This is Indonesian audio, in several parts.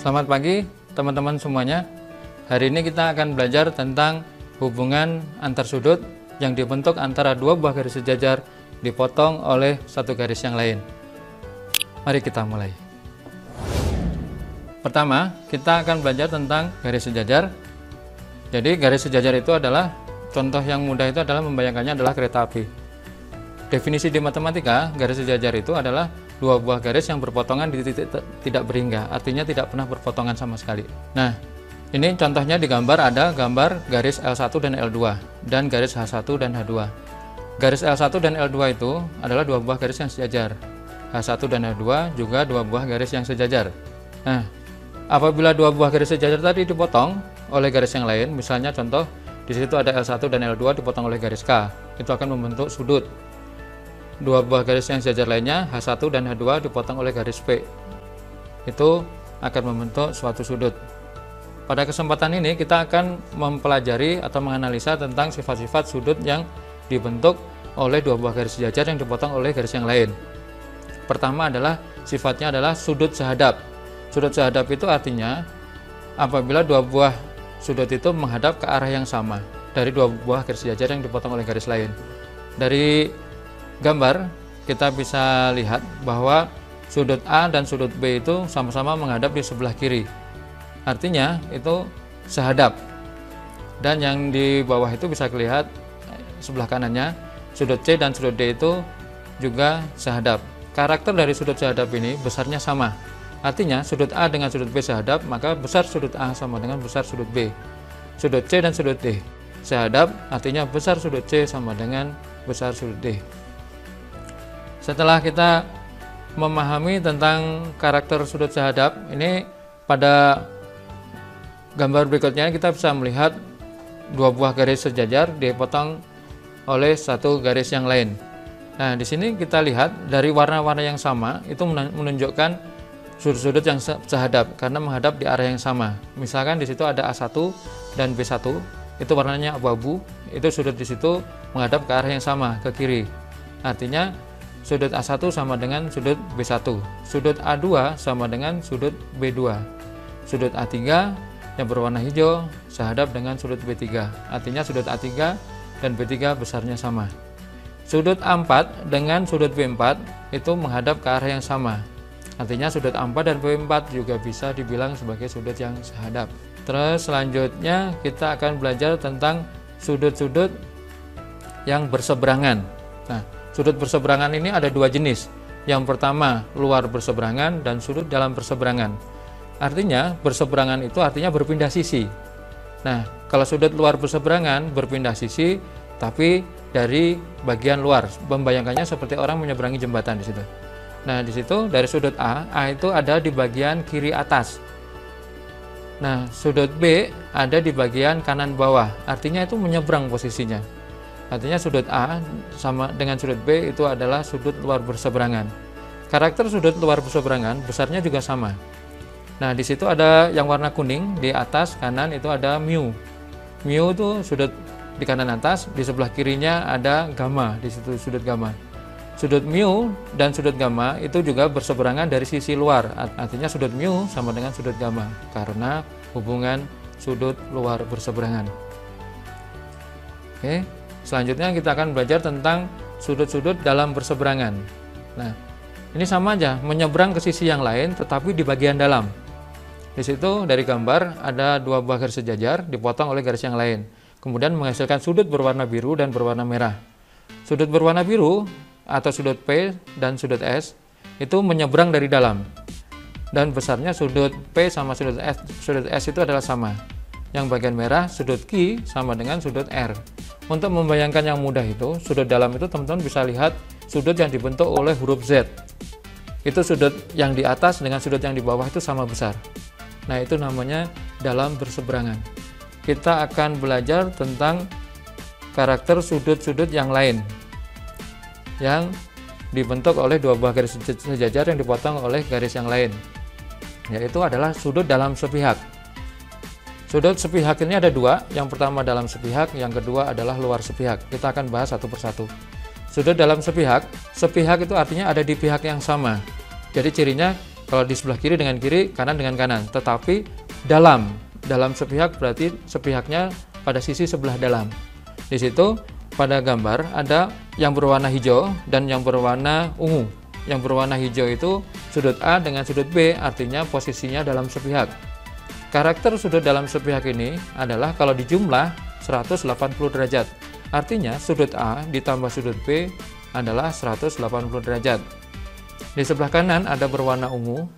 Selamat pagi teman-teman semuanya. Hari ini kita akan belajar tentang hubungan antar sudut yang dibentuk antara dua buah garis sejajar dipotong oleh satu garis yang lain. Mari kita mulai. Pertama, kita akan belajar tentang garis sejajar. Jadi garis sejajar itu adalah, contoh yang mudah itu adalah membayangkannya adalah kereta api. Definisi di matematika, garis sejajar itu adalah dua buah garis yang berpotongan di titik tidak berhingga, artinya tidak pernah berpotongan sama sekali. Nah, ini contohnya di gambar, ada gambar garis L1 dan L2 dan garis H1 dan H2. Garis L1 dan L2 itu adalah dua buah garis yang sejajar. H1 dan H2 juga dua buah garis yang sejajar. Nah, apabila dua buah garis sejajar tadi dipotong oleh garis yang lain, misalnya contoh di situ ada L1 dan L2 dipotong oleh garis K, itu akan membentuk sudut. Dua buah garis yang sejajar lainnya, H1 dan H2 dipotong oleh garis P, itu akan membentuk suatu sudut. Pada kesempatan ini kita akan mempelajari atau menganalisa tentang sifat-sifat sudut yang dibentuk oleh dua buah garis sejajar yang dipotong oleh garis yang lain. Pertama adalah sifatnya adalah sudut sehadap. Sudut sehadap itu artinya apabila dua buah sudut itu menghadap ke arah yang sama dari dua buah garis sejajar yang dipotong oleh garis lain. Dari gambar kita bisa lihat bahwa sudut A dan sudut B itu sama-sama menghadap di sebelah kiri, artinya itu sehadap. Dan yang di bawah itu bisa dilihat sebelah kanannya, sudut C dan sudut D itu juga sehadap. Karakter dari sudut sehadap ini besarnya sama, artinya sudut A dengan sudut B sehadap, maka besar sudut A sama dengan besar sudut B. Sudut C dan sudut D sehadap, artinya besar sudut C sama dengan besar sudut D. Setelah kita memahami tentang karakter sudut sehadap, ini pada gambar berikutnya kita bisa melihat dua buah garis sejajar dipotong oleh satu garis yang lain. Nah, di sini kita lihat dari warna-warna yang sama itu menunjukkan sudut-sudut yang sehadap karena menghadap di arah yang sama. Misalkan di situ ada A1 dan B1, itu warnanya abu-abu, itu sudut di situ menghadap ke arah yang sama, ke kiri. Artinya sudut A1 sama dengan sudut B1, sudut A2 sama dengan sudut B2, sudut A3 yang berwarna hijau sehadap dengan sudut B3, artinya sudut A3 dan B3 besarnya sama. Sudut A4 dengan sudut B4 itu menghadap ke arah yang sama, artinya sudut A4 dan B4 juga bisa dibilang sebagai sudut yang sehadap. Terus selanjutnya kita akan belajar tentang sudut-sudut yang berseberangan. Nah, sudut berseberangan ini ada dua jenis. Yang pertama luar berseberangan dan sudut dalam berseberangan. Artinya berseberangan itu artinya berpindah sisi. Nah, kalau sudut luar berseberangan berpindah sisi tapi dari bagian luar. Membayangkannya seperti orang menyeberangi jembatan di situ. Nah, di situ dari sudut A itu ada di bagian kiri atas. Nah, sudut B ada di bagian kanan bawah. Artinya itu menyeberang posisinya. Artinya sudut A sama dengan sudut B itu adalah sudut luar berseberangan. Karakter sudut luar berseberangan besarnya juga sama. Nah, di situ ada yang warna kuning di atas kanan itu ada mu. Mu itu sudut di kanan atas, di sebelah kirinya ada gamma, di situ sudut gamma. Sudut mu dan sudut gamma itu juga berseberangan dari sisi luar. Artinya sudut mu sama dengan sudut gamma karena hubungan sudut luar berseberangan. Oke. Selanjutnya kita akan belajar tentang sudut-sudut dalam berseberangan. Nah, ini sama aja, menyeberang ke sisi yang lain tetapi di bagian dalam. Di situ dari gambar ada dua buah garis sejajar dipotong oleh garis yang lain. Kemudian menghasilkan sudut berwarna biru dan berwarna merah. Sudut berwarna biru atau sudut P dan sudut S itu menyeberang dari dalam. Dan besarnya sudut P sama sudut S itu adalah sama. Yang bagian merah sudut Q sama dengan sudut R. Untuk membayangkan yang mudah itu, sudut dalam itu teman-teman bisa lihat sudut yang dibentuk oleh huruf Z. Itu sudut yang di atas dengan sudut yang di bawah itu sama besar. Nah, itu namanya dalam berseberangan. Kita akan belajar tentang karakter sudut-sudut yang lain yang dibentuk oleh dua buah garis sejajar yang dipotong oleh garis yang lain, yaitu adalah sudut dalam sepihak. Sudut sepihak ini ada dua, yang pertama dalam sepihak, yang kedua adalah luar sepihak. Kita akan bahas satu persatu. Sudut dalam sepihak itu artinya ada di pihak yang sama. Jadi cirinya Kalau di sebelah kiri dengan kiri, kanan dengan kanan. Tetapi dalam sepihak berarti sepihaknya pada sisi sebelah dalam. Di situ pada gambar ada yang berwarna hijau dan yang berwarna ungu. Yang berwarna hijau itu sudut A dengan sudut B, artinya posisinya dalam sepihak. Karakter sudut dalam sepihak ini adalah kalau dijumlah 180 derajat. Artinya sudut A ditambah sudut B adalah 180 derajat. Di sebelah kanan ada berwarna ungu,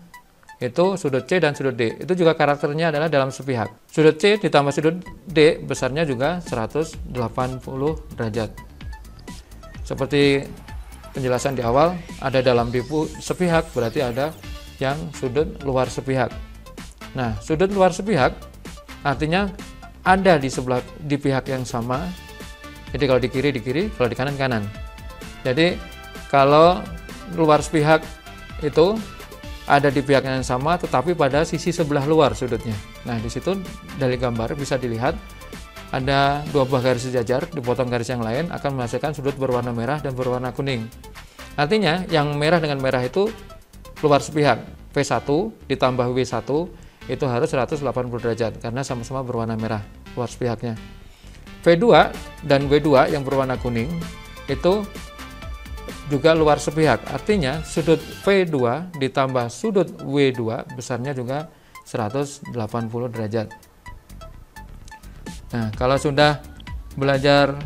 itu sudut C dan sudut D. Itu juga karakternya adalah dalam sepihak. Sudut C ditambah sudut D besarnya juga 180 derajat. Seperti penjelasan di awal, ada dalam bipu sepihak berarti ada yang sudut luar sepihak. Nah, sudut luar sepihak artinya ada di pihak yang sama. Jadi kalau di kiri, kalau di kanan. Jadi kalau luar sepihak itu ada di pihak yang sama tetapi pada sisi sebelah luar sudutnya. Nah, di situ dari gambar bisa dilihat ada dua buah garis sejajar dipotong garis yang lain akan menghasilkan sudut berwarna merah dan berwarna kuning. Artinya yang merah dengan merah itu luar sepihak. P1 ditambah W1 itu harus 180 derajat karena sama-sama berwarna merah luar sepihaknya. V2 dan W2 yang berwarna kuning itu juga luar sepihak. Artinya sudut V2 ditambah sudut W2 besarnya juga 180 derajat. Nah, kalau sudah belajar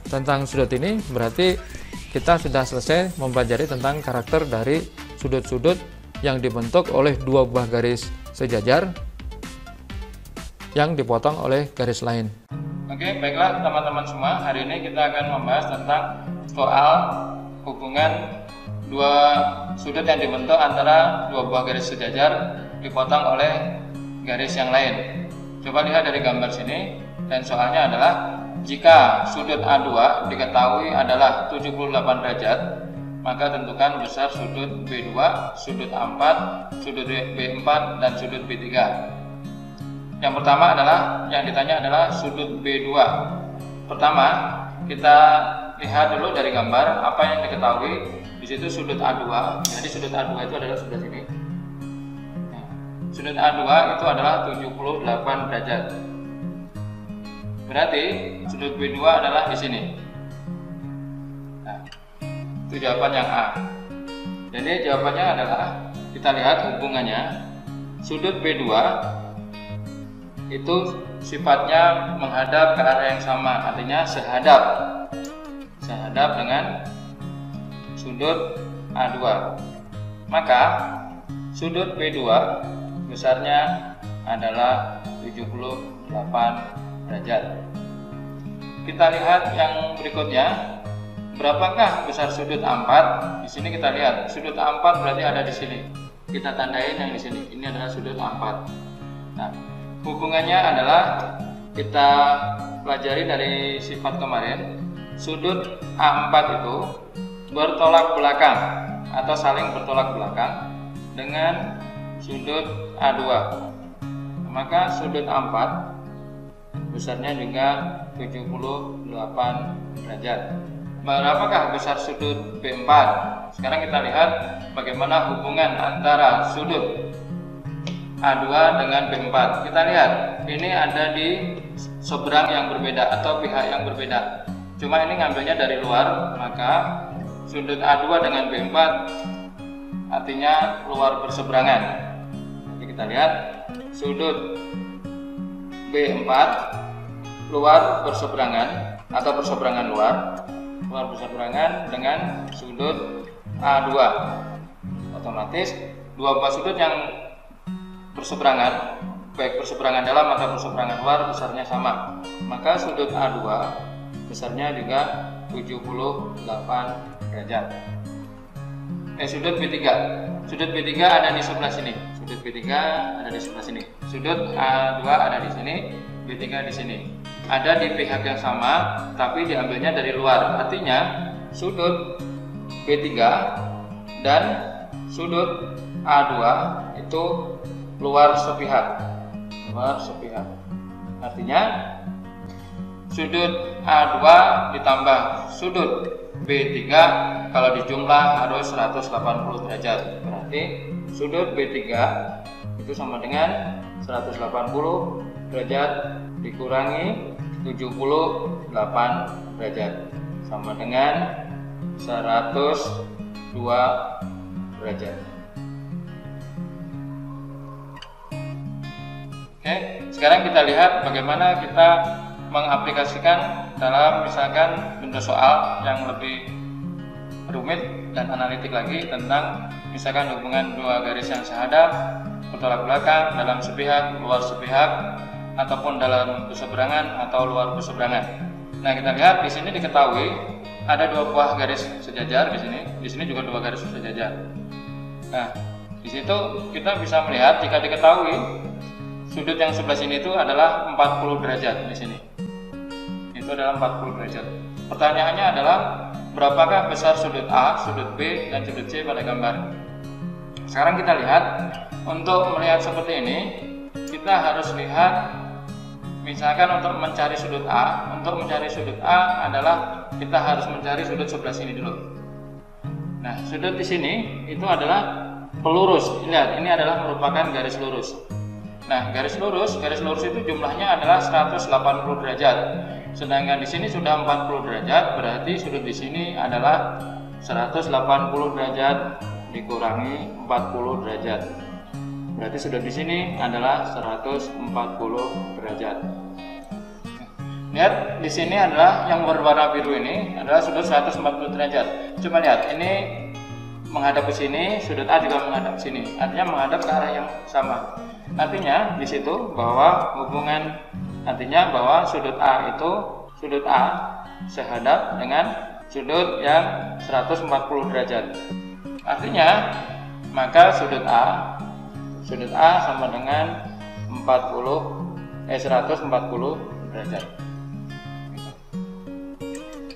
tentang sudut ini, berarti kita sudah selesai mempelajari tentang karakter dari sudut-sudut yang dibentuk oleh dua buah garis sejajar yang dipotong oleh garis lain. Oke, baiklah teman-teman semua, hari ini kita akan membahas tentang soal hubungan dua sudut yang dibentuk antara dua buah garis sejajar dipotong oleh garis yang lain. Coba lihat dari gambar sini, dan soalnya adalah jika sudut A2 diketahui adalah 78 derajat, maka tentukan besar sudut B2, sudut A4, sudut B4, dan sudut B3. Yang pertama adalah, yang ditanya adalah sudut B2. Pertama, kita lihat dulu dari gambar apa yang diketahui. Di situ sudut A2, jadi sudut A2 itu adalah sebelah sini. Sudut A2 itu adalah 78 derajat. Berarti sudut B2 adalah di sini. Nah, itu jawaban yang A. Jadi jawabannya adalah, kita lihat hubungannya, sudut B2 itu sifatnya menghadap ke arah yang sama, artinya sehadap dengan sudut A2. Maka sudut B2 besarnya adalah 78 derajat. Kita lihat yang berikutnya, berapakah besar sudut A4? Di sini kita lihat sudut A4 berarti ada di sini. Kita tandain yang di sini. Ini adalah sudut A4. Nah, hubungannya adalah kita pelajari dari sifat kemarin. Sudut A4 itu bertolak belakang atau saling bertolak belakang dengan sudut A2. Maka sudut A4 besarnya juga 78 derajat. Berapakah besar sudut B4? Sekarang kita lihat bagaimana hubungan antara sudut A2 dengan B4. Kita lihat, ini ada di seberang yang berbeda atau pihak yang berbeda. Cuma ini ngambilnya dari luar, maka sudut A2 dengan B4 artinya luar berseberangan. Kita lihat sudut B4 luar berseberangan atau berseberangan luar berseberangan dengan sudut A2. Otomatis dua buah sudut yang berseberangan, baik berseberangan dalam atau berseberangan luar, besarnya sama. Maka sudut A2 besarnya juga 78 derajat. Sudut B3. Sudut B3 ada di sebelah sini. Sudut B3 ada di sebelah sini. Sudut A2 ada di sini, B3 di sini. Ada di pihak yang sama, tapi diambilnya dari luar. Artinya sudut B3 dan sudut A2 itu luar sepihak. Luar sepihak. Artinya sudut A2 ditambah sudut B3 kalau dijumlah harus 180 derajat. Berarti sudut B3 itu sama dengan 180 derajat dikurangi 78 derajat sama dengan 102 derajat. Oke, sekarang kita lihat bagaimana kita mengaplikasikan dalam misalkan bentuk soal yang lebih rumit dan analitik lagi tentang misalkan hubungan dua garis yang sehadap, bertolak belakang, dalam sepihak, luar sepihak, ataupun dalam berseberangan atau luar berseberangan. Nah, kita lihat di sini diketahui ada dua buah garis sejajar di sini juga dua garis sejajar. Nah, di situ kita bisa melihat jika diketahui sudut yang sebelah sini itu adalah 40 derajat di sini. Itu adalah 40 derajat. Pertanyaannya adalah berapakah besar sudut A, sudut B, dan sudut C pada gambar. Sekarang kita lihat, untuk melihat seperti ini, kita harus lihat, misalkan untuk mencari sudut A, adalah kita harus mencari sudut sebelah sini dulu. Nah, sudut di sini itu adalah pelurus. Lihat, ini adalah merupakan garis lurus. Nah, garis lurus itu jumlahnya adalah 180 derajat. Sedangkan di sini sudah 40 derajat, berarti sudut di sini adalah 180 derajat dikurangi 40 derajat. Berarti sudut di sini adalah 140 derajat. Lihat, di sini adalah yang berwarna biru ini adalah sudut 140 derajat. Coba lihat, ini menghadap ke sini, sudut A juga menghadap ke sini. Artinya menghadap ke arah yang sama. Artinya di situ bahwa sudut A sehadap dengan sudut yang 140 derajat. Artinya maka sudut A sama dengan 140 derajat.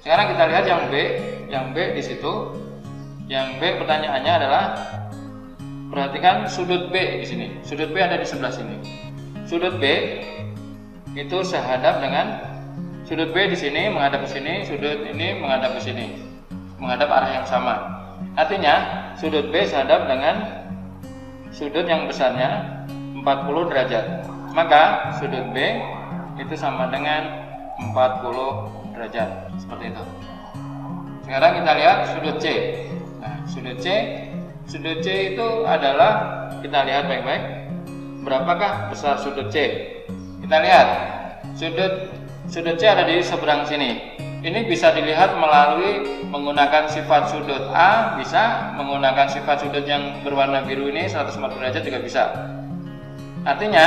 Sekarang kita lihat yang B di situ. Yang B pertanyaannya adalah, perhatikan sudut B di sini. Sudut B ada di sebelah sini. Sudut B itu sehadap dengan sudut B di sini menghadap ke sini, sudut ini menghadap ke sini, menghadap arah yang sama. Artinya sudut B sehadap dengan sudut yang besarnya 40 derajat. Maka sudut B itu sama dengan 40 derajat. Seperti itu. Sekarang kita lihat sudut C. Nah, sudut C itu adalah, kita lihat baik-baik, berapakah besar sudut C. Kita lihat sudut C ada di seberang sini. Ini bisa dilihat melalui menggunakan sifat sudut A, bisa menggunakan sifat sudut yang berwarna biru ini 140 derajat juga bisa. Artinya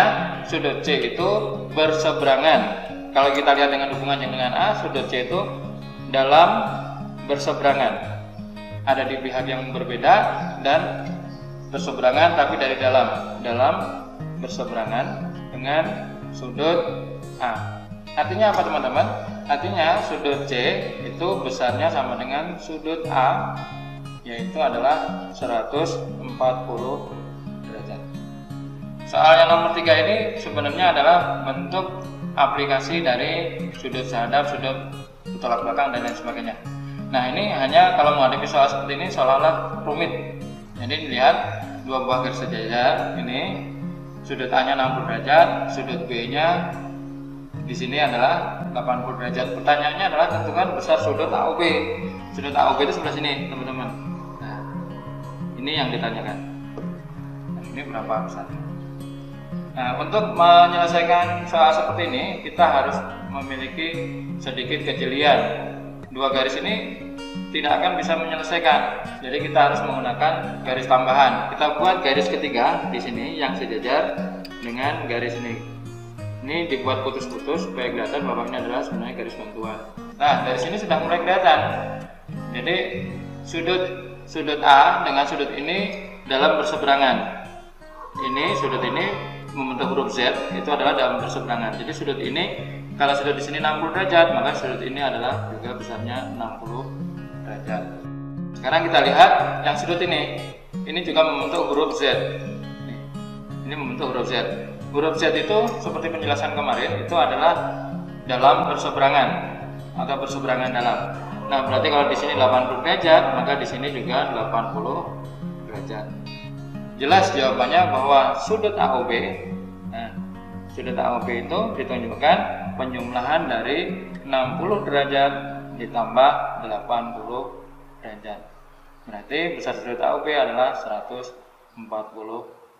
sudut C itu berseberangan. Kalau kita lihat dengan hubungannya dengan A, sudut C itu dalam berseberangan. Ada di pihak yang berbeda dan berseberangan, tapi dari dalam berseberangan dengan sudut A. Artinya apa, teman-teman? Artinya sudut C itu besarnya sama dengan sudut A, yaitu adalah 140 derajat. Soal yang nomor 3 ini sebenarnya adalah bentuk aplikasi dari sudut sehadap, sudut bertolak belakang, dan lain sebagainya. Nah, ini hanya kalau menghadapi soal seperti ini seolah-olah rumit. Jadi dilihat dua buah garis sejajar ini, sudut A-nya 60 derajat, sudut B-nya di sini adalah 80 derajat. Pertanyaannya adalah tentukan besar sudut AOB. Sudut AOB itu sebelah sini, teman-teman. Nah, ini yang ditanyakan. Nah, ini berapa besar? Nah, untuk menyelesaikan soal seperti ini, kita harus memiliki sedikit kejelian. Dua garis ini tidak akan bisa menyelesaikan. Jadi kita harus menggunakan garis tambahan. Kita buat garis ketiga di sini yang sejajar dengan garis ini. Ini dibuat putus-putus supaya kelihatan bahwa ini adalah sebenarnya garis bantuan. Nah, dari sini sudah mulai kelihatan. Jadi sudut A dengan sudut ini dalam berseberangan. Ini sudut ini membentuk huruf Z, itu adalah dalam berseberangan. Jadi sudut ini, kalau sudut di sini 60 derajat, maka sudut ini adalah juga besarnya 60 derajat. Sekarang kita lihat yang sudut ini juga membentuk huruf Z. Ini membentuk huruf Z. Huruf Z itu seperti penjelasan kemarin, itu adalah dalam berseberangan atau berseberangan dalam. Nah, berarti kalau di sini 80 derajat, maka di sini juga 80 derajat. Jelas jawabannya bahwa sudut AOB, nah, sudut AOB itu ditunjukkan penjumlahan dari 60 derajat ditambah 80 derajat. Berarti besar sudut AOB adalah 140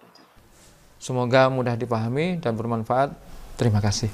derajat. Semoga mudah dipahami dan bermanfaat. Terima kasih.